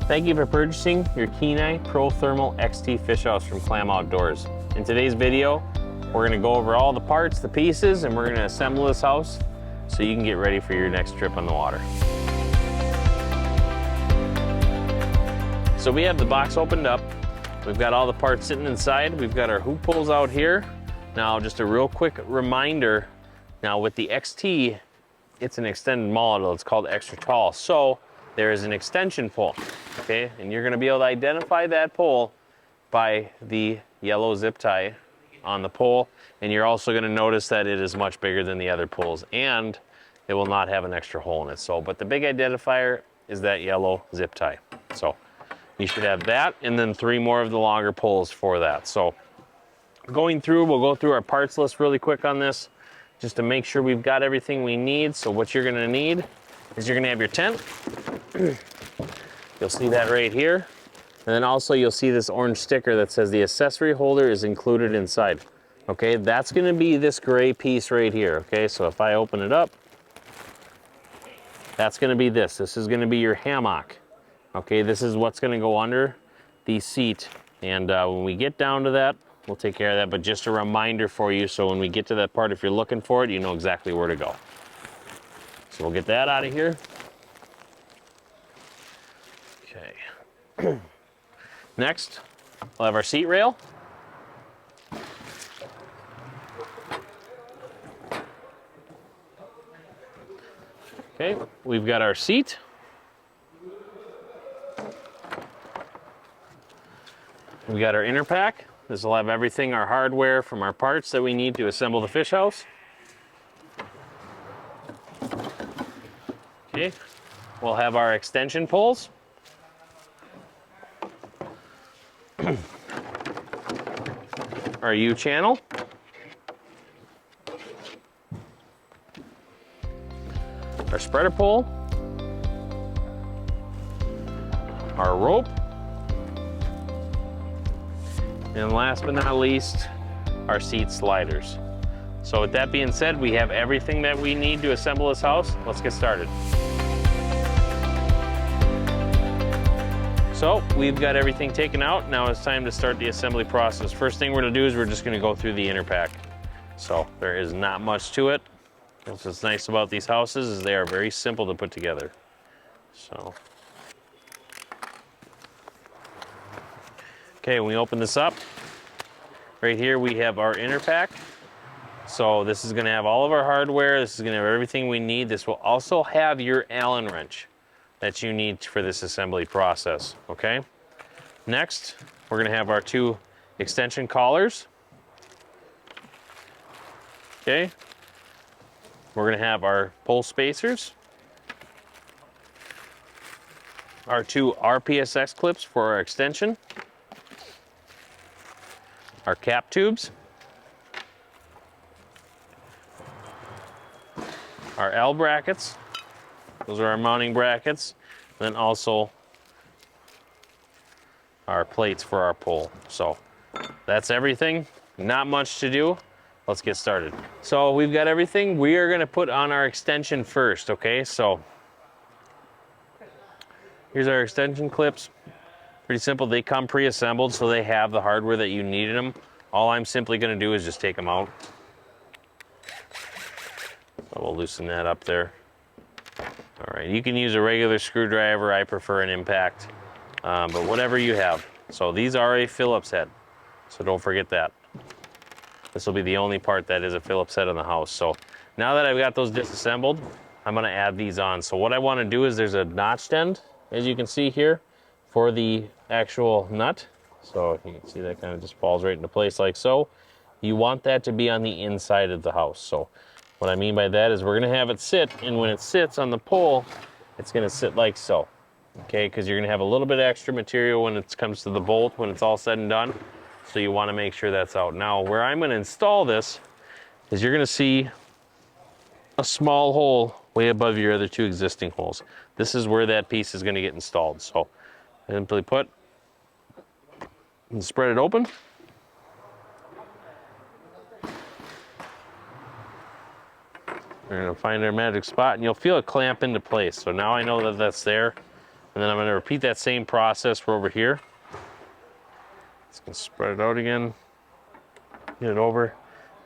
Thank you for purchasing your Kenai Pro Thermal XT fish house from Clam Outdoors. In today's video, we're going to go over all the parts, the pieces, and we're going to assemble this house so you can get ready for your next trip on the water. So we have the box opened up. We've got all the parts sitting inside. We've got our hoop poles out here. Now, just a real quick reminder, now with the XT, it's an extended model. It's called extra tall. So there is an extension pole, okay? And you're gonna be able to identify that pole by the yellow zip tie on the pole. And you're also gonna notice that it is much bigger than the other poles and it will not have an extra hole in it. So, but the big identifier is that yellow zip tie. So you should have that and then 3 more of the longer poles for that. So going through, we'll go through our parts list really quick on this just to make sure we've got everything we need. So what you're gonna need is you're gonna have your tent. You'll see that right here. And then also you'll see this orange sticker that says the accessory holder is included inside. Okay, that's gonna be this gray piece right here. Okay, so if I open it up, that's gonna be this. This is gonna be your hammock. Okay, this is what's gonna go under the seat. And when we get down to that, we'll take care of that, but just a reminder for you, so when we get to that part, if you're looking for it, you know exactly where to go. So we'll get that out of here. Okay. Next, we'll have our seat rail. Okay, we've got our seat. We got our inner pack. This will have everything, our hardware from our parts that we need to assemble the fish house. Okay, we'll have our extension poles. Our U-channel. Our spreader pole. Our rope. And last but not least, our seat sliders. So with that being said, we have everything that we need to assemble this house. Let's get started. So we've got everything taken out. Now it's time to start the assembly process. First thing we're gonna do is we're just gonna go through the inner pack. So there is not much to it. What's nice about these houses is they are very simple to put together. So. Okay, when we open this up, right here we have our inner pack. So this is gonna have all of our hardware. This is gonna have everything we need. This will also have your Allen wrench that you need for this assembly process, okay? Next, we're gonna have our 2 extension collars. Okay, we're gonna have our pole spacers, our 2 RPSX clips for our extension, our cap tubes, our L brackets, those are our mounting brackets, and then also our plates for our pole. So that's everything, not much to do. Let's get started. So we've got everything. We are gonna put on our extension first, okay? So here's our extension clips. Pretty simple, they come pre-assembled, so they have the hardware that you need in them. All I'm simply gonna do is just take them out. So we'll loosen that up there. All right, you can use a regular screwdriver. I prefer an impact, but whatever you have. So these are a Phillips head, so don't forget that. This will be the only part that is a Phillips head on the house. So now that I've got those disassembled, I'm gonna add these on. So what I wanna do is there's a notched end, as you can see here, for the actual nut. So you can see that kind of just falls right into place like so. You want that to be on the inside of the house. So what I mean by that is we're gonna have it sit, and when it sits on the pole, it's gonna sit like so, okay? Because you're gonna have a little bit of extra material when it comes to the bolt, when it's all said and done. So you wanna make sure that's out. Now, where I'm gonna install this is you're gonna see a small hole way above your other 2 existing holes. This is where that piece is gonna get installed. So simply put, and spread it open. We're gonna find our magic spot and you'll feel it clamp into place. So now I know that that's there. And then I'm gonna repeat that same process for over here. Just gonna spread it out again, get it over.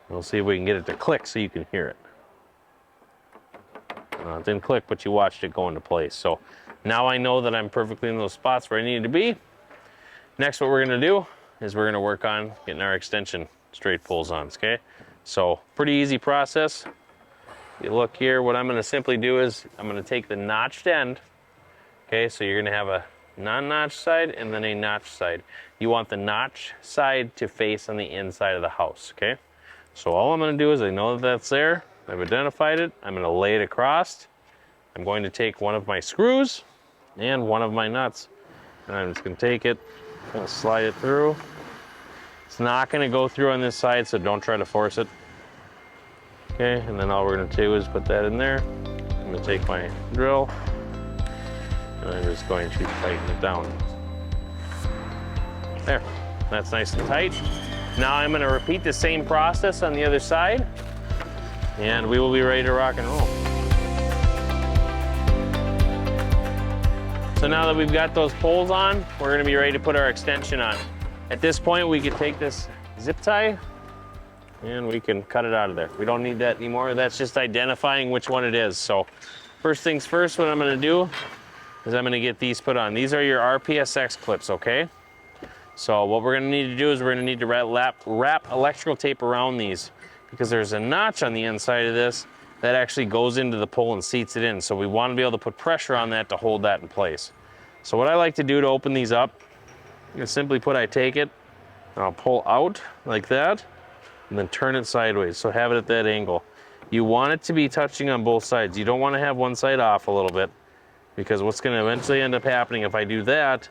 We'll see if we can get it to click so you can hear it. It didn't click, but you watched it go into place. So now I know that I'm perfectly in those spots where I need to be. Next, what we're gonna do is we're gonna work on getting our extension straight pulls on, okay? So pretty easy process. You look here, what I'm gonna simply do is I'm gonna take the notched end, okay? So you're gonna have a non-notch side and then a notch side. You want the notch side to face on the inside of the house, okay? So all I'm gonna do is I know that that's there, I've identified it, I'm gonna lay it across. I'm going to take one of my screws and one of my nuts, and I'm just gonna take it, gonna slide it through. It's not gonna go through on this side, so don't try to force it. Okay, and then all we're gonna do is put that in there. I'm gonna take my drill, and I'm just going to tighten it down. There, that's nice and tight. Now I'm gonna repeat the same process on the other side, and we will be ready to rock and roll. So now that we've got those poles on, we're gonna be ready to put our extension on. At this point, we can take this zip tie and we can cut it out of there. We don't need that anymore. That's just identifying which one it is. So first things first, what I'm gonna do is I'm gonna get these put on. These are your RPSX clips, okay? So what we're gonna need to do is we're gonna need to wrap electrical tape around these, because there's a notch on the inside of this that actually goes into the pole and seats it in. So we wanna be able to put pressure on that to hold that in place. So what I like to do to open these up is simply I take it and I'll pull out like that and then turn it sideways. So have it at that angle. You want it to be touching on both sides. You don't wanna have one side off a little bit, because what's gonna eventually end up happening if I do that,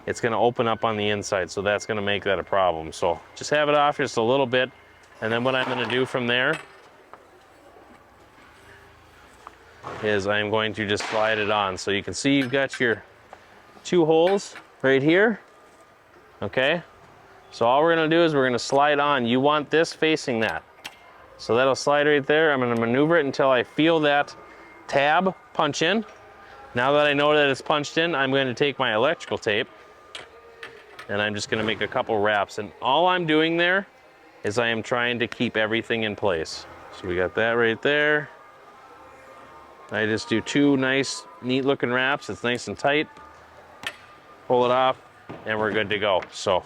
it's gonna open up on the inside. So that's gonna make that a problem. So just have it off just a little bit. And then what I'm gonna do from there is I'm going to just slide it on. So you can see you've got your 2 holes right here, okay? So all we're gonna do is we're gonna slide on. You want this facing that. So that'll slide right there. I'm gonna maneuver it until I feel that tab punch in. Now that I know that it's punched in, I'm going to take my electrical tape and I'm just gonna make a couple wraps. And all I'm doing there is I am trying to keep everything in place. So we got that right there. I just do 2 nice, neat looking wraps. It's nice and tight. Pull it off and we're good to go. So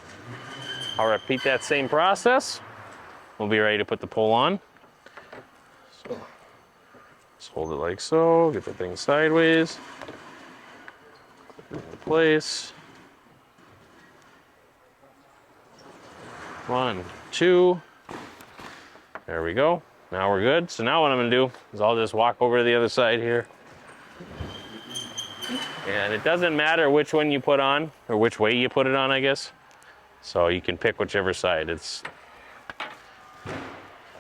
I'll repeat that same process. We'll be ready to put the pole on. So just hold it like so, get the thing sideways, clip it in place. 1, 2, there we go. Now we're good. So now what I'm gonna do is I'll just walk over to the other side here. And it doesn't matter which one you put on, or which way you put it on, I guess. So you can pick whichever side.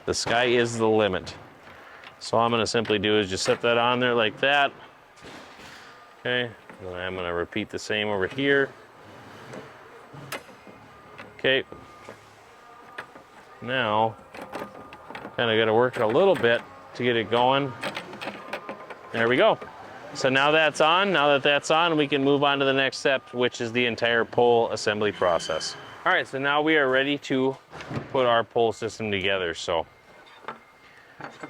The sky is the limit. So all I'm gonna simply do is just set that on there like that. Okay, and I'm gonna repeat the same over here. Okay. Now, kind of got to work it a little bit to get it going. There we go. So now that's on. Now that that's on, we can move on to the next step, which is the entire pole assembly process. All right, so now we are ready to put our pole system together. So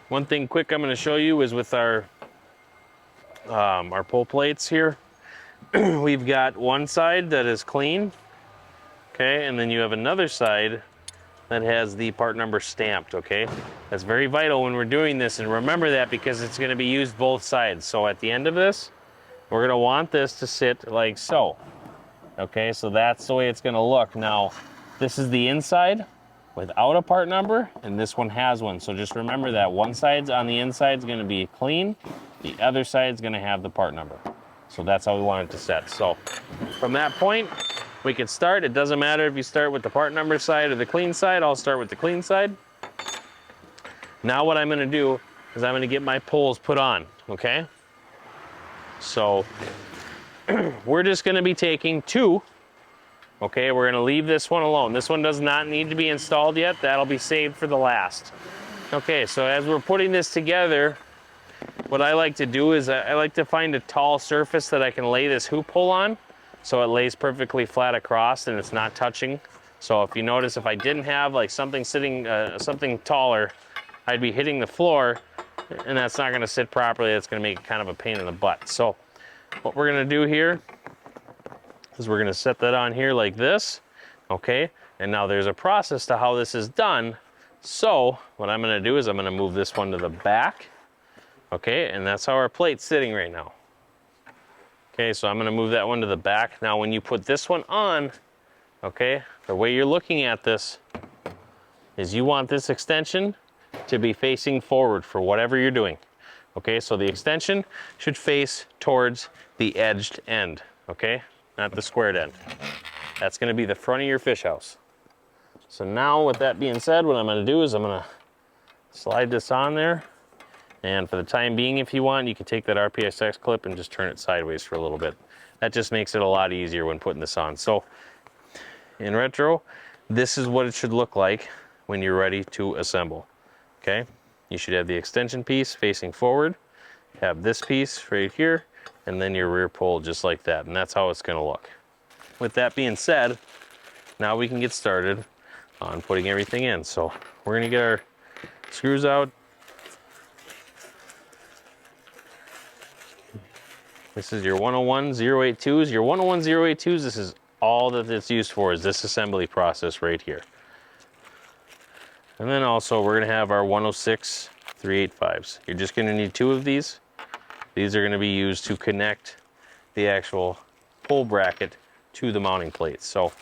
one thing quick I'm going to show you is with our pole plates here. We've got one side that is clean, okay, and then you have another side that has the part number stamped, okay? That's very vital when we're doing this, and remember that because it's gonna be used both sides. So at the end of this, we're gonna want this to sit like so, okay? So that's the way it's gonna look. Now, this is the inside without a part number, and this one has one. So just remember that one side's on the inside is gonna be clean, the other side's gonna have the part number. So that's how we want it to set. So from that point, we can start. It doesn't matter if you start with the part number side or the clean side. I'll start with the clean side. Now what I'm gonna do is I'm gonna get my poles put on, okay? So we're just gonna be taking 2, okay? We're gonna leave this one alone. This one does not need to be installed yet. That'll be saved for the last. Okay, so as we're putting this together, what I like to do is I like to find a tall surface that I can lay this hoop hole on, so it lays perfectly flat across and it's not touching. So if you notice, if I didn't have like something sitting, something taller, I'd be hitting the floor, and that's not gonna sit properly. It's gonna make it kind of a pain in the butt. So what we're gonna do here is we're gonna set that on here like this, okay? And now there's a process to how this is done. So what I'm gonna do is I'm gonna move this one to the back, okay? And that's how our plate's sitting right now. Okay, so I'm gonna move that one to the back. Now when you put this one on, okay, the way you're looking at this is you want this extension to be facing forward for whatever you're doing. Okay, so the extension should face towards the edged end, okay? Not the squared end. That's gonna be the front of your fish house. So now with that being said, what I'm gonna do is I'm gonna slide this on there. And for the time being, if you want, you can take that RPSX clip and just turn it sideways for a little bit. That just makes it a lot easier when putting this on. So in retro, this is what it should look like when you're ready to assemble, okay? You should have the extension piece facing forward, have this piece right here, and then your rear pole just like that. And that's how it's gonna look. With that being said, now we can get started on putting everything in. So we're gonna get our screws out. This is your 101 082s. Your 101 082s, this is all that it's used for, is this assembly process right here. And then also we're gonna have our 106 385s. You're just gonna need 2 of these. These are gonna be used to connect the actual pole bracket to the mounting plate. So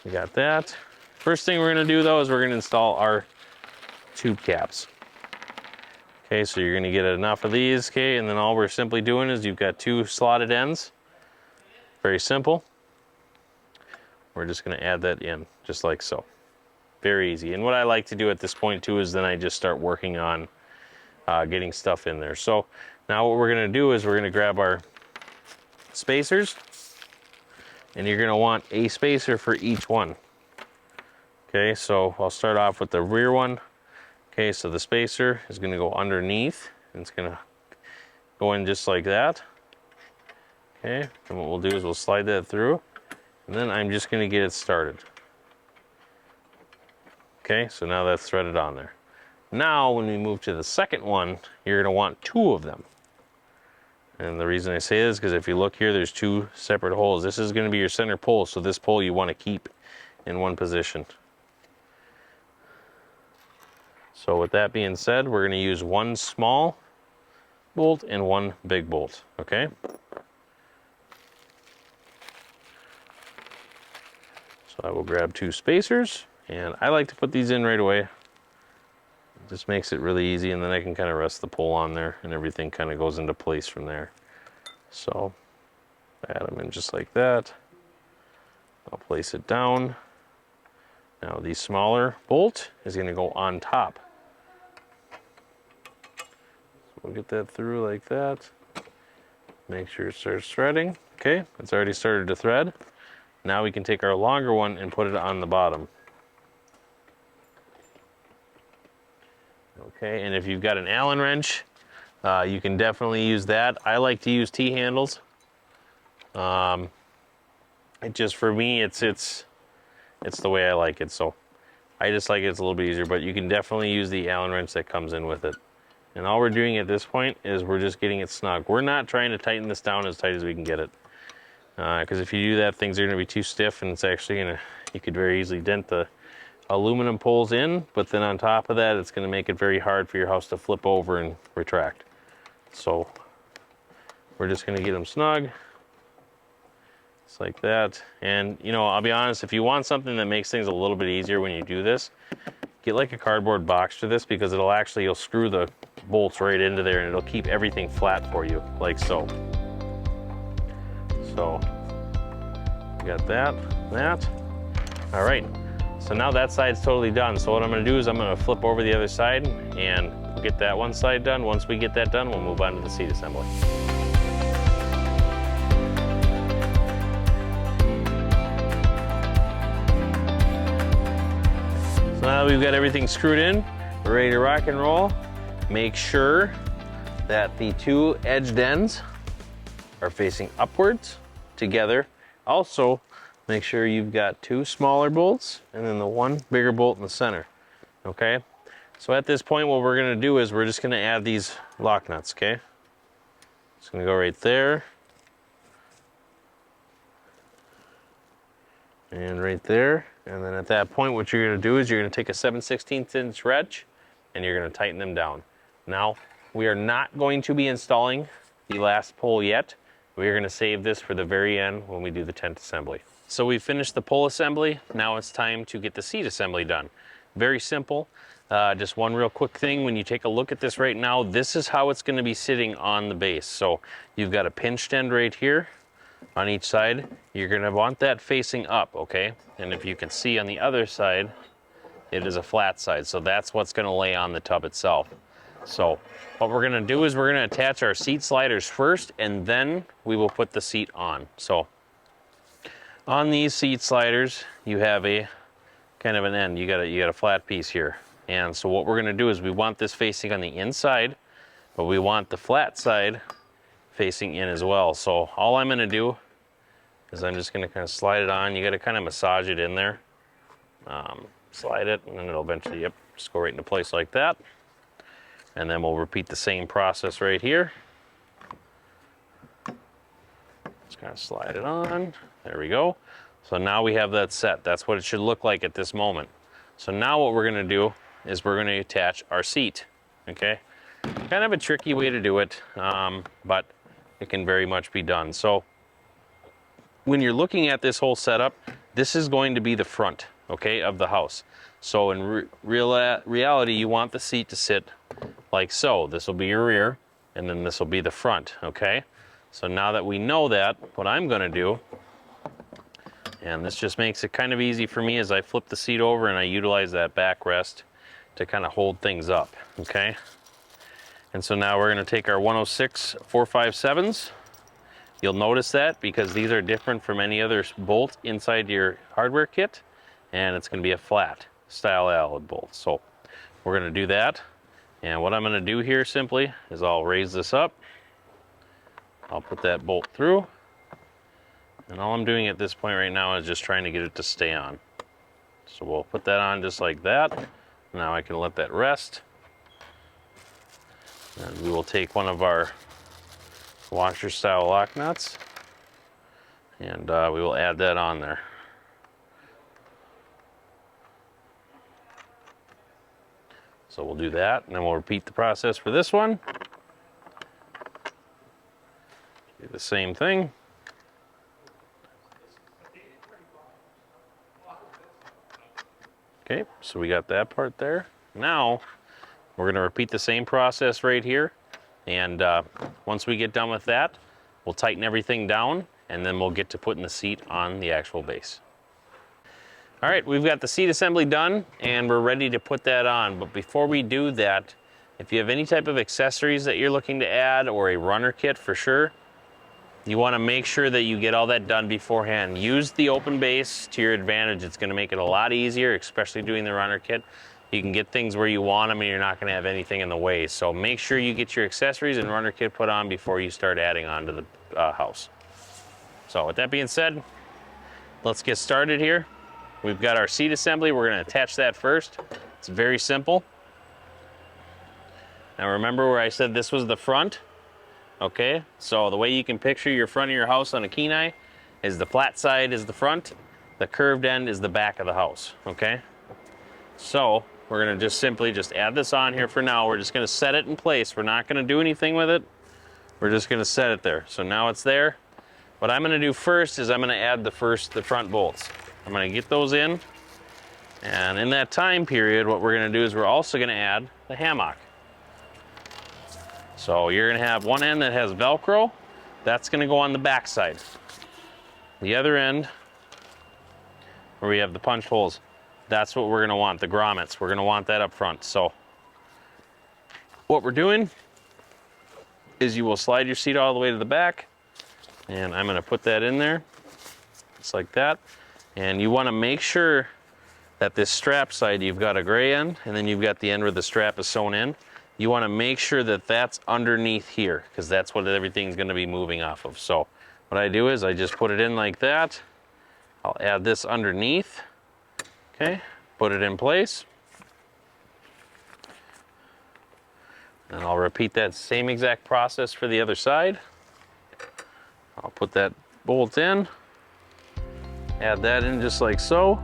we got that. First thing we're gonna do though is we're gonna install our tube caps. Okay, so you're gonna get enough of these, okay, and then all we're simply doing is you've got 2 slotted ends. Very simple. We're just gonna add that in, just like so. Very easy. And what I like to do at this point too is then I just start working on getting stuff in there. So now what we're gonna do is we're gonna grab our spacers, and you're gonna want a spacer for each one. Okay, so I'll start off with the rear one. Okay, so the spacer is gonna go underneath, and it's gonna go in just like that. Okay, and what we'll do is we'll slide that through, and then I'm just gonna get it started. Okay, so now that's threaded on there. Now, when we move to the second one, you're gonna want 2 of them. And the reason I say this is because if you look here, there's 2 separate holes. This is gonna be your center pole, so this pole you wanna keep in one position. So with that being said, we're gonna use 1 small bolt and 1 big bolt, okay? So I will grab 2 spacers, and I like to put these in right away. It just makes it really easy, and then I can kind of rest the pole on there, and everything kind of goes into place from there. So add them in just like that. I'll place it down. Now the smaller bolt is gonna go on top. So we'll get that through like that. Make sure it starts threading. Okay, it's already started to thread. Now we can take our longer one and put it on the bottom. Okay, and if you've got an Allen wrench, you can definitely use that. I like to use T-handles. It just, for me, it's the way I like it. So I just like it's a little bit easier, but you can definitely use the Allen wrench that comes in with it. And all we're doing at this point is we're just getting it snug. We're not trying to tighten this down as tight as we can get it. Because if you do that, things are gonna be too stiff, and it's actually you could very easily dent the aluminum poles in, but then on top of that, it's gonna make it very hard for your house to flip over and retract. So we're just gonna get them snug. Just like that. And you know, I'll be honest, if you want something that makes things a little bit easier when you do this, get like a cardboard box for this, because you'll screw the bolts right into there and it'll keep everything flat for you, like so. So, got that. All right, so now that side's totally done. So what I'm gonna do is I'm gonna flip over the other side and get that one side done. Once we get that done, we'll move on to the seat assembly. So now that we've got everything screwed in, We're ready to rock and roll. Make sure that the two edged ends are facing upwards together. Also, make sure you've got two smaller bolts and then the one bigger bolt in the center, okay? So at this point, what we're gonna do is we're just gonna add these lock nuts, okay? It's gonna go right there. And right there. And then at that point, what you're gonna do is you're gonna take a 7/16 inch wrench and you're gonna tighten them down. Now, we are not going to be installing the last pole yet. We are gonna save this for the very end when we do the tent assembly. So we finished the pole assembly. Now it's time to get the seat assembly done. Very simple. Just one real quick thing, when you take a look at this right now, this is how it's gonna be sitting on the base. So you've got a pinched end right here on each side. You're gonna want that facing up, okay? And if you can see on the other side, it is a flat side. So that's what's gonna lay on the tub itself. So what we're gonna do is we're gonna attach our seat sliders first, and then we will put the seat on. So on these seat sliders, you have a kind of an end. You got a flat piece here. And so what we're gonna do is we want this facing on the inside, but we want the flat side facing in as well. So all I'm gonna do is I'm just gonna kind of slide it on. You gotta kind of massage it in there. Slide it, and then it'll eventually, yep, just go right into place like that. And then we'll repeat the same process right here. Just kind of slide it on. There we go. So now we have that set. That's what it should look like at this moment. So now what we're gonna do is we're gonna attach our seat, okay? Kind of a tricky way to do it, but it can very much be done. So when you're looking at this whole setup, this is going to be the front, okay, of the house. So in reality, you want the seat to sit like so. This will be your rear, and then this will be the front, okay? So now that we know that, what I'm gonna do, and this just makes it kind of easy for me, as I flip the seat over and I utilize that backrest to kind of hold things up, okay? And so now we're gonna take our 106 457s. You'll notice that because these are different from any other bolt inside your hardware kit, and it's gonna be a flat style alloy bolt. So we're gonna do that. And what I'm gonna do here simply is I'll raise this up. I'll put that bolt through. And all I'm doing at this point right now is just trying to get it to stay on. So we'll put that on just like that. Now I can let that rest. And we will take one of our washer style lock nuts and we will add that on there. So we'll do that, and then we'll repeat the process for this one. Do the same thing. Okay, so we got that part there. Now, we're gonna repeat the same process right here. And once we get done with that, we'll tighten everything down, and then we'll get to putting the seat on the actual base. All right, we've got the seat assembly done, and we're ready to put that on. But before we do that, if you have any type of accessories that you're looking to add, or a runner kit for sure, you wanna make sure that you get all that done beforehand. Use the open base to your advantage. It's gonna make it a lot easier, especially doing the runner kit. You can get things where you want them, and you're not gonna have anything in the way. So make sure you get your accessories and runner kit put on before you start adding on to the house. So with that being said, let's get started here. We've got our seat assembly. We're gonna attach that first. It's very simple. Now remember where I said this was the front? Okay, so the way you can picture your front of your house on a Kenai is the flat side is the front, the curved end is the back of the house, okay? So we're gonna just simply add this on here for now. We're just gonna set it in place. We're not gonna do anything with it. We're just gonna set it there. So now it's there. What I'm gonna do first is I'm gonna add the front bolts. I'm gonna get those in, and in that time period, what we're gonna do is we're also gonna add the hammock. So you're gonna have one end that has Velcro. That's gonna go on the back side. The other end, where we have the punch holes, that's what we're gonna want, the grommets. We're gonna want that up front. So what we're doing is you will slide your seat all the way to the back, and I'm gonna put that in there, just like that. And you wanna make sure that this strap side, you've got a gray end, and then you've got the end where the strap is sewn in. You want to make sure that that's underneath here, because that's what everything's going to be moving off of. So what I do is I just put it in like that. I'll add this underneath. Okay, put it in place. And I'll repeat that same exact process for the other side. I'll put that bolt in, add that in just like so.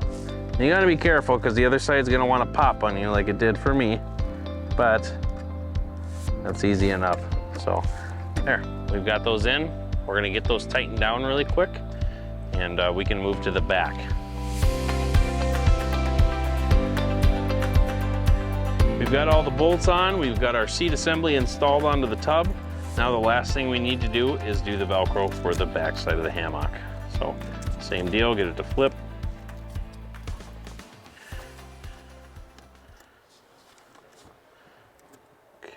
You gotta be careful because the other side's gonna wanna pop on you like it did for me, but that's easy enough. So there, we've got those in. We're gonna get those tightened down really quick, and we can move to the back. We've got all the bolts on, we've got our seat assembly installed onto the tub. Now the last thing we need to do is do the Velcro for the back side of the hammock. So same deal, get it to flip. Okay.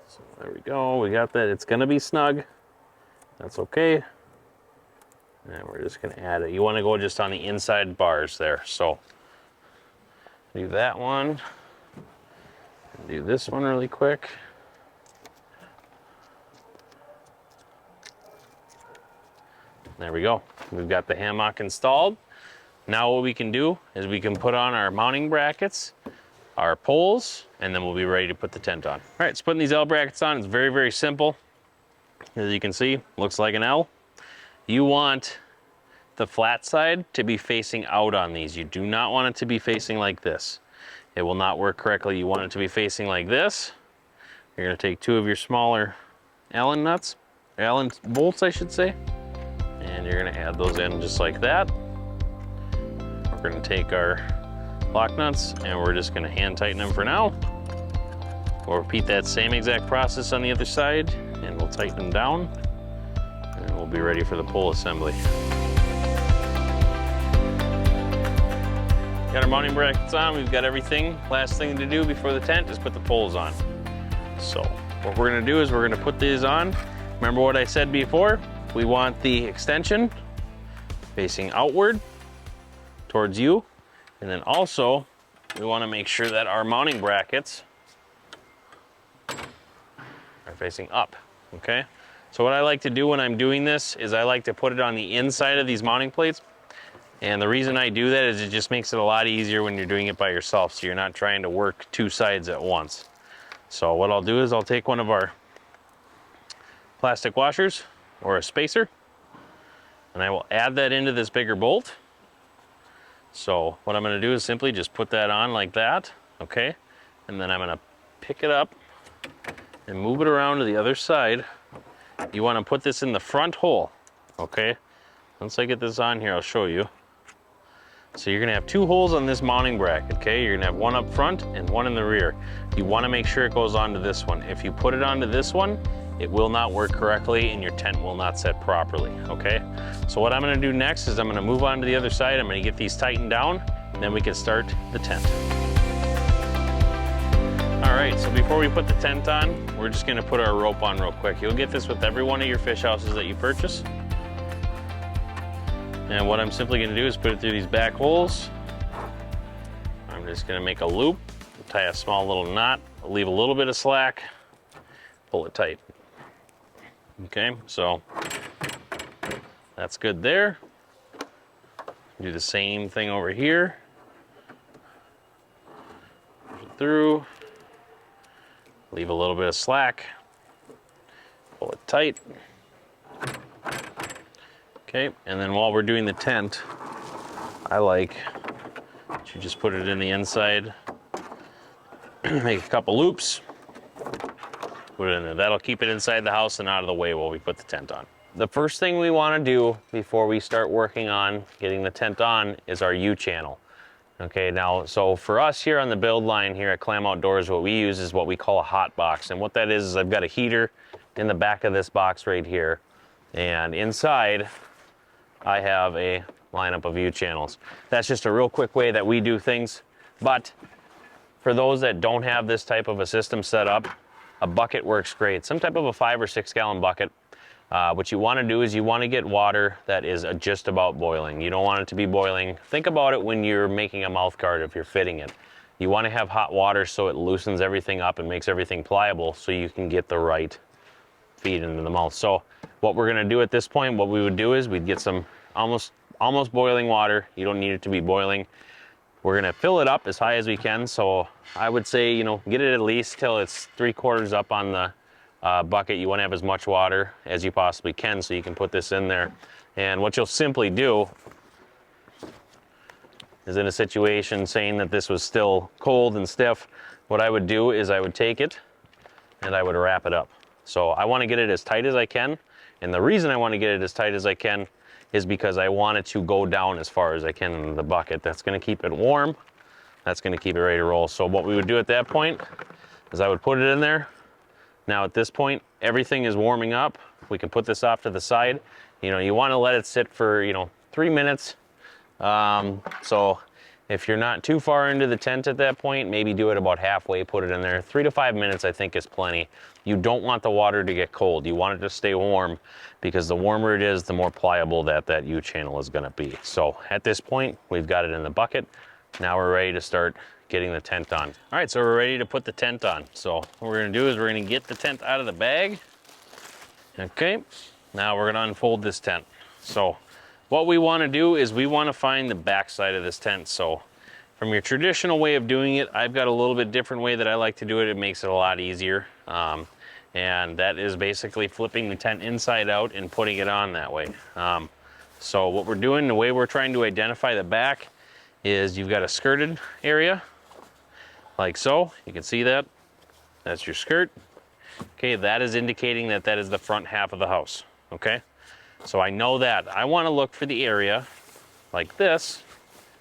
So there we go, we got that. It's gonna be snug. That's okay. And we're just gonna add it. You wanna go just on the inside bars there. So do that one, and do this one really quick. There we go. We've got the hammock installed. Now what we can do is we can put on our mounting brackets, our poles, and then we'll be ready to put the tent on. All right, so putting these L brackets on is very, very simple. As you can see, looks like an L. You want the flat side to be facing out on these. You do not want it to be facing like this. It will not work correctly. You want it to be facing like this. You're gonna take 2 of your smaller Allen nuts, Allen bolts I should say, and you're gonna add those in just like that. We're gonna take our lock nuts and we're just gonna hand tighten them for now. We'll repeat that same exact process on the other side and we'll tighten them down and we'll be ready for the pole assembly. Got our mounting brackets on, we've got everything. Last thing to do before the tent is put the poles on. So what we're gonna do is we're gonna put these on. Remember what I said before? We want the extension facing outward towards you. And then also, we wanna make sure that our mounting brackets are facing up, okay? So what I like to do when I'm doing this is I like to put it on the inside of these mounting plates. And the reason I do that is it just makes it a lot easier when you're doing it by yourself, so you're not trying to work 2 sides at once. So what I'll do is I'll take one of our plastic washers or a spacer, and I will add that into this bigger bolt. So what I'm gonna do is simply just put that on like that, okay? And then I'm gonna pick it up and move it around to the other side. You wanna put this in the front hole, okay? Once I get this on here, I'll show you. So you're gonna have 2 holes on this mounting bracket, okay? You're gonna have one up front and one in the rear. You wanna make sure it goes onto this one. If you put it onto this one, it will not work correctly and your tent will not set properly, okay? So what I'm gonna do next is I'm gonna move on to the other side. I'm gonna get these tightened down, and then we can start the tent. All right, so before we put the tent on, we're just gonna put our rope on real quick. You'll get this with every one of your fish houses that you purchase. And what I'm simply gonna do is put it through these back holes. I'm just gonna make a loop, tie a small little knot, leave a little bit of slack, pull it tight. Okay, so that's good there. Do the same thing over here. Push it through, leave a little bit of slack, pull it tight. Okay, and then while we're doing the tent, I like to just put it in the inside, make a couple loops, put it in there. That'll keep it inside the house and out of the way while we put the tent on. The first thing we want to do before we start working on getting the tent on is our U-channel. Okay, now, so for us here on the build line here at Clam Outdoors, what we use is what we call a hot box. And what that is I've got a heater in the back of this box right here. And inside, I have a lineup of U-channels. That's just a real quick way that we do things. But for those that don't have this type of a system set up, a bucket works great. Some type of a 5 or 6 gallon bucket. What you want to do is you want to get water that is just about boiling. You don't want it to be boiling. Think about it when you're making a mouth guard if you're fitting it. You want to have hot water so it loosens everything up and makes everything pliable so you can get the right feed into the mouth. So what we're going to do at this point, what we would do is we'd get some almost boiling water. You don't need it to be boiling. We're going to fill it up as high as we can. So I would say, get it at least till it's 3/4 up on the bucket. You want to have as much water as you possibly can so you can put this in there. And what you'll simply do is, in a situation saying that this was still cold and stiff, what I would do is I would take it and I would wrap it up. So I want to get it as tight as I can. And the reason I want to get it as tight as I can is because I want it to go down as far as I can into the bucket. That's going to keep it warm. That's going to keep it ready to roll. So what we would do at that point is I would put it in there. Now at this point, everything is warming up. We can put this off to the side. You want to let it sit for, 3 minutes. So if you're not too far into the tent at that point, maybe do it about halfway, put it in there. 3 to 5 minutes, I think, is plenty. You don't want the water to get cold. You want it to stay warm, because the warmer it is, the more pliable that U-channel is going to be. So at this point, we've got it in the bucket. Now we're ready to start getting the tent on. All right, so we're ready to put the tent on. So what we're going to do is we're going to get the tent out of the bag. Okay, now we're going to unfold this tent. So what we want to do is we want to find the back side of this tent. So from your traditional way of doing it, I've got a little bit different way that I like to do it. It makes it a lot easier. And that is basically flipping the tent inside out and putting it on that way. So what we're doing, the way we're trying to identify the back, is you've got a skirted area, like so. You can see that. That's your skirt. Okay, that is indicating that that is the front half of the house. Okay, so I know that. I want to look for the area like this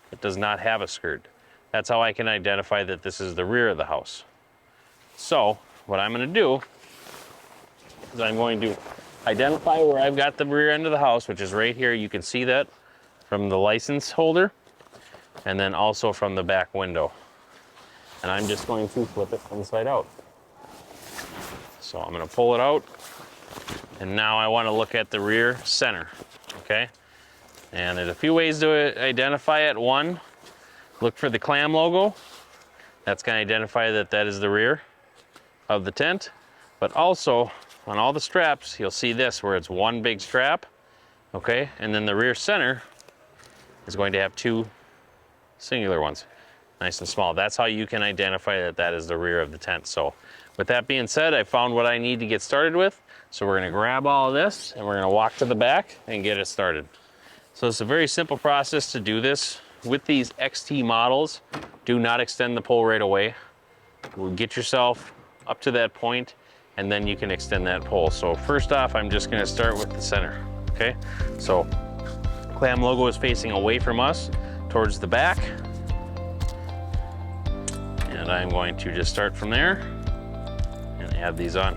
that does not have a skirt. That's how I can identify that this is the rear of the house. So what I'm going to do is I'm going to identify where I've got the rear end of the house, which is right here. You can see that from the license holder, and then also from the back window. And I'm just going to flip it inside out. So I'm going to pull it out, and now I want to look at the rear center. Okay, and there's a few ways to identify it. One, look for the Clam logo. That's going to identify that that is the rear of the tent. But also on all the straps, you'll see this where it's one big strap. Okay, and then the rear center is going to have two singular ones, nice and small. That's how you can identify that that is the rear of the tent. So with that being said, I found what I need to get started with. So we're going to grab all of this and we're going to walk to the back and get it started. So it's a very simple process to do this. With these XT models, do not extend the pole right away. We'll get yourself up to that point and then you can extend that pole. So first off, I'm just going to start with the center. Okay, so Clam logo is facing away from us towards the back, and I'm going to just start from there and add these on.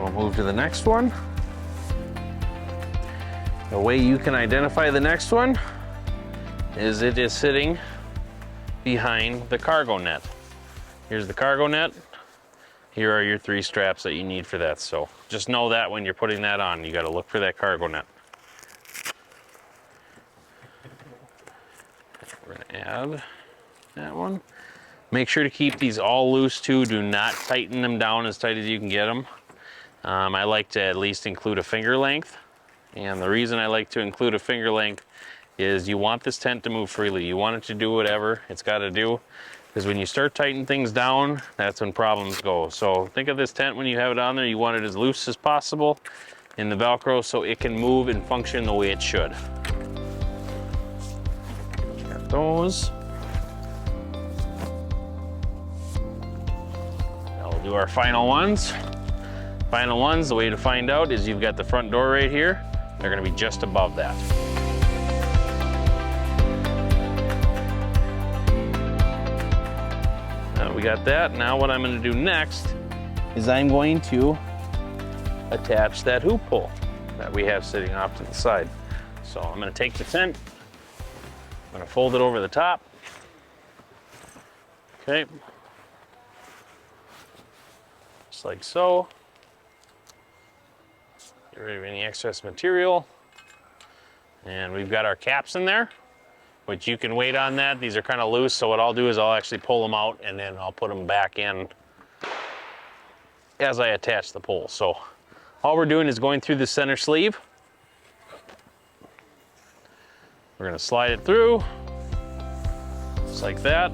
We'll move to the next one. The way you can identify the next one is it is sitting behind the cargo net. Here's the cargo net. Here are your 3 straps that you need for that. So just know that when you're putting that on, you got to look for that cargo net. We're going to add that one. Make sure to keep these all loose too. Do not tighten them down as tight as you can get them. I like to at least include a finger length. And the reason I like to include a finger length is you want this tent to move freely. You want it to do whatever it's got to do. Because when you start tightening things down, that's when problems go. So think of this tent when you have it on there, you want it as loose as possible in the Velcro so it can move and function the way it should. Got those. Now we'll do our final ones. Final ones, the way to find out is you've got the front door right here. They're going to be just above that. We got that. Now what I'm going to do next is I'm going to attach that hoop pole that we have sitting off to the side. So I'm going to take the tent, I'm going to fold it over the top, Okay. Just like so. Get rid of any excess material. And we've got our caps in there, which you can wait on that. These are kind of loose, so what I'll do is I'll actually pull them out and then I'll put them back in as I attach the pole. So all we're doing is going through the center sleeve. We're gonna slide it through, just like that.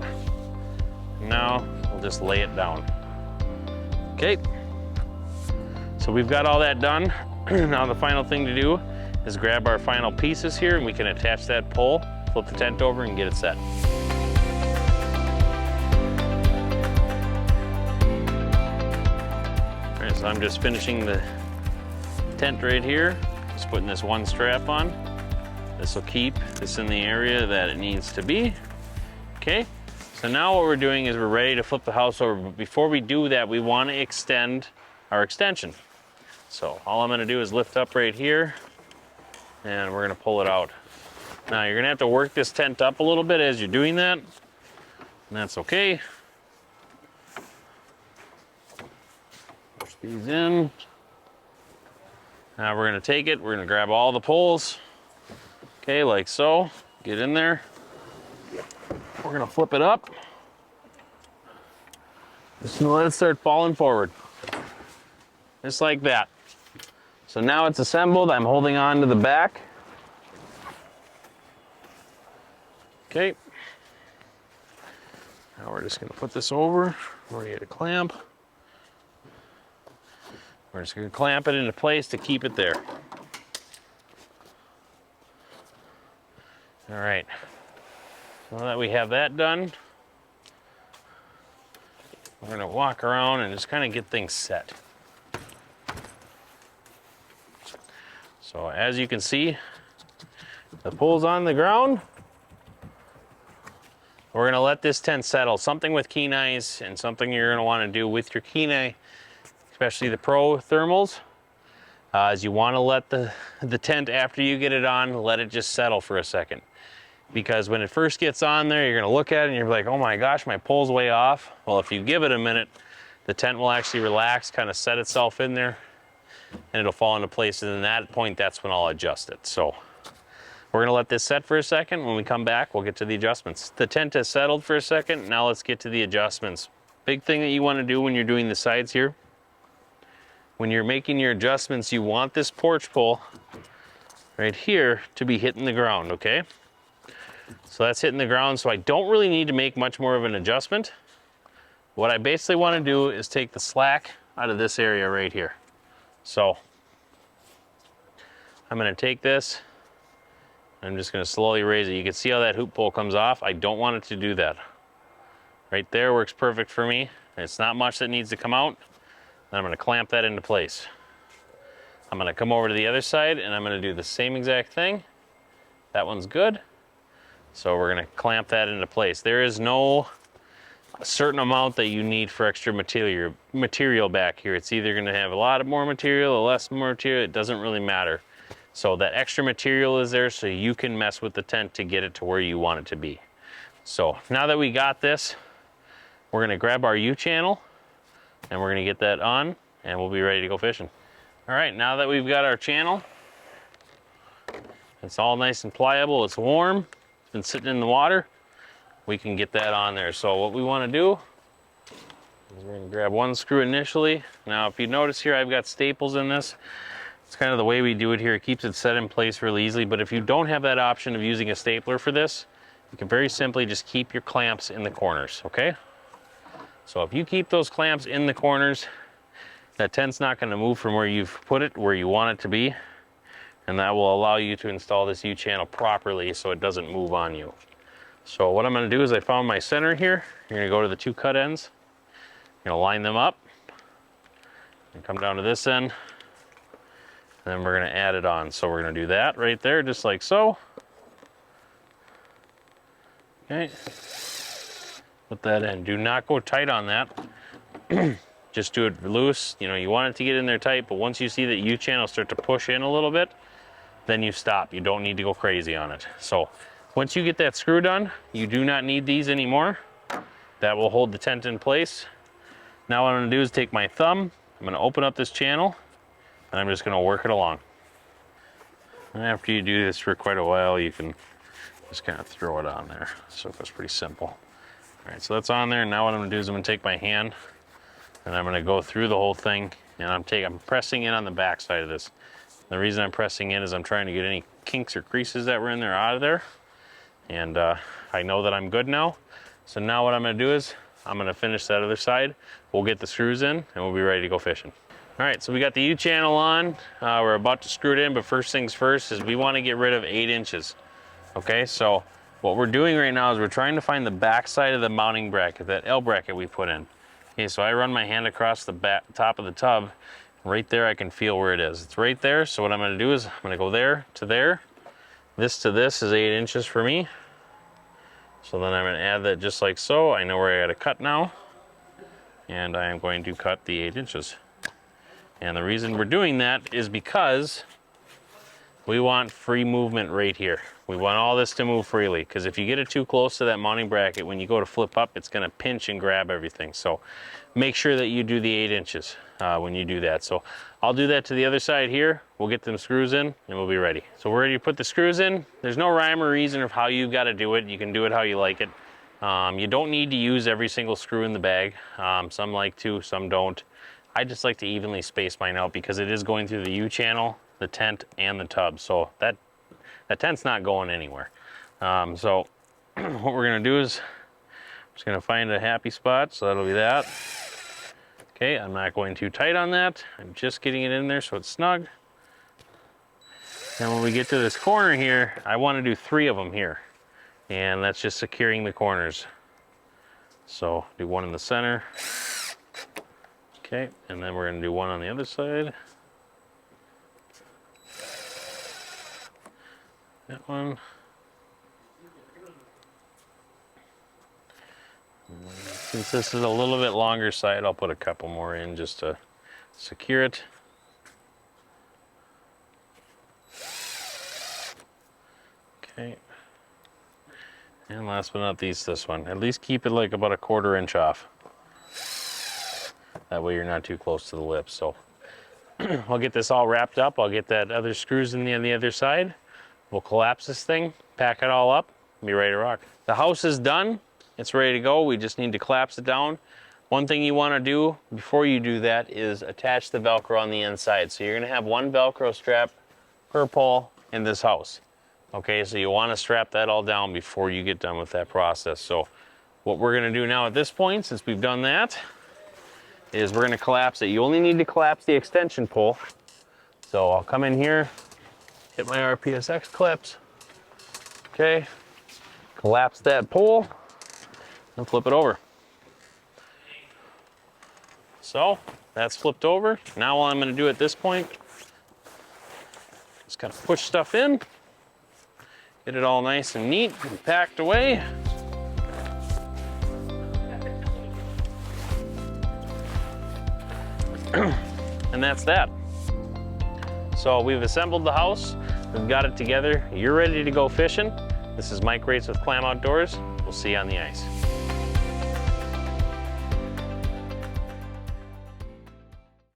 Now we'll just lay it down. Okay, so we've got all that done. Now the final thing to do is grab our final pieces here and we can attach that pole, flip the tent over and get it set. All right, so I'm just finishing the tent right here. Just putting this one strap on. This will keep this in the area that it needs to be. Okay, so now what we're doing is we're ready to flip the house over. But before we do that, we want to extend our extension. So all I'm gonna do is lift up right here and we're gonna pull it out. Now you're gonna have to work this tent up a little bit as you're doing that, and that's okay. Push these in. Now we're gonna take it, we're gonna grab all the poles. Okay, like so, get in there. We're gonna flip it up. Just let it start falling forward. Just like that. So now it's assembled, I'm holding on to the back. Okay. Now we're just gonna put this over. We're gonna get a clamp. We're just gonna clamp it into place to keep it there. All right, so now that we have that done, we're gonna walk around and just kind of get things set. So as you can see, the pole's on the ground. We're gonna let this tent settle. Something with Kenais and something you're gonna wanna do with your Kenai, especially the Pro thermals, is you wanna let the tent, after you get it on, let it just settle for a second. Because when it first gets on there, you're gonna look at it and you're like, oh my gosh, my pole's way off. Well, if you give it a minute, the tent will actually relax, kind of set itself in there, and it'll fall into place. And at that point, that's when I'll adjust it. So we're gonna let this set for a second. When we come back, we'll get to the adjustments. The tent has settled for a second. Now let's get to the adjustments. Big thing that you wanna do when you're doing the sides here, when you're making your adjustments, you want this porch pole right here to be hitting the ground, okay? So that's hitting the ground, so I don't really need to make much more of an adjustment. What I basically want to do is take the slack out of this area right here. So I'm going to take this, I'm just going to slowly raise it. You can see how that hoop pole comes off. I don't want it to do that. Right there works perfect for me. It's not much that needs to come out. Then I'm going to clamp that into place. I'm going to come over to the other side and I'm going to do the same exact thing. That one's good. So we're gonna clamp that into place. There is no certain amount that you need for extra material back here. It's either gonna have a lot more material or less more material, it doesn't really matter. So that extra material is there so you can mess with the tent to get it to where you want it to be. So now that we got this, we're gonna grab our U-channel and we're gonna get that on and we'll be ready to go fishing. All right, now that we've got our channel, it's all nice and pliable, it's warm. Been sitting in the water, we can get that on there. So what we want to do is we're going to grab one screw initially. Now if you notice here, I've got staples in this. It's kind of the way we do it here. It keeps it set in place really easily, but if you don't have that option of using a stapler for this, you can very simply just keep your clamps in the corners, okay? So if you keep those clamps in the corners, that tent's not going to move from where you've put it, where you want it to be. And that will allow you to install this U-channel properly so it doesn't move on you. So what I'm gonna do is I found my center here. You're gonna go to the two cut ends. You're gonna line them up. And come down to this end. And then we're gonna add it on. So we're gonna do that right there, just like so. Okay. Put that in. Do not go tight on that. Just do it loose. You know, you want it to get in there tight, but once you see that U-channel start to push in a little bit, then you stop. You don't need to go crazy on it. So once you get that screw done, you do not need these anymore. that will hold the tent in place. Now what I'm gonna do is take my thumb, I'm gonna open up this channel, and I'm just gonna work it along. And after you do this for quite a while, you can just kind of throw it on there. So it goes pretty simple. All right, so that's on there. Now what I'm gonna do is I'm gonna take my hand and I'm gonna go through the whole thing, and I'm pressing in on the back side of this. The reason I'm pressing in is I'm trying to get any kinks or creases that were in there out of there. And I know that I'm good now. So now what I'm gonna do is I'm gonna finish that other side. We'll get the screws in and we'll be ready to go fishing. All right, so we got the U-channel on. We're about to screw it in, but first things first is we wanna get rid of 8 inches. Okay, so what we're doing right now is we're trying to find the back side of the mounting bracket, that L bracket we put in. Okay, so I run my hand across the top of the tub. Right there, I can feel where it is. It's right there, so what I'm gonna do is I'm gonna go there to there. This to this is 8 inches for me. So then I'm gonna add that just like so. I know where I gotta cut now. And I am going to cut the 8 inches. And the reason we're doing that is because we want free movement right here. We want all this to move freely, because if you get it too close to that mounting bracket, when you go to flip up, it's gonna pinch and grab everything. So make sure that you do the 8 inches when you do that. So I'll do that to the other side here. We'll get them screws in and we'll be ready. So we're ready to put the screws in. There's no rhyme or reason of how you've got to do it. You can do it how you like it. You don't need to use every single screw in the bag. Some like to, some don't. I just like to evenly space mine out because it is going through the U-channel, the tent, and the tub. So that tent's not going anywhere. So what we're gonna do is I'm just gonna find a happy spot. So that'll be that. Okay, I'm not going too tight on that. I'm just getting it in there so it's snug. And when we get to this corner here, I want to do 3 of them here. And that's just securing the corners. So do one in the center. Okay, and then we're going to do one on the other side. That one. Since this is a little bit longer side, I'll put a couple more in just to secure it. Okay. And last but not least, this one. At least keep it like about a 1/4 inch off. That way you're not too close to the lip. So I'll get this all wrapped up. I'll get that other screws in the other side. We'll collapse this thing, pack it all up, and be ready to rock. The house is done. It's ready to go. We just need to collapse it down. One thing you want to do before you do that is attach the Velcro on the inside. So you're going to have 1 Velcro strap per pole in this house. Okay, so you want to strap that all down before you get done with that process. So what we're going to do now at this point, since we've done that, is we're going to collapse it. You only need to collapse the extension pole. So I'll come in here, hit my RPSX clips. Okay, collapse that pole and flip it over. So that's flipped over. Now all I'm going to do at this point is kind of push stuff in, get it all nice and neat and packed away. And that's that. So we've assembled the house, we've got it together. You're ready to go fishing. This is Mike Raetz with Clam Outdoors. We'll see you on the ice.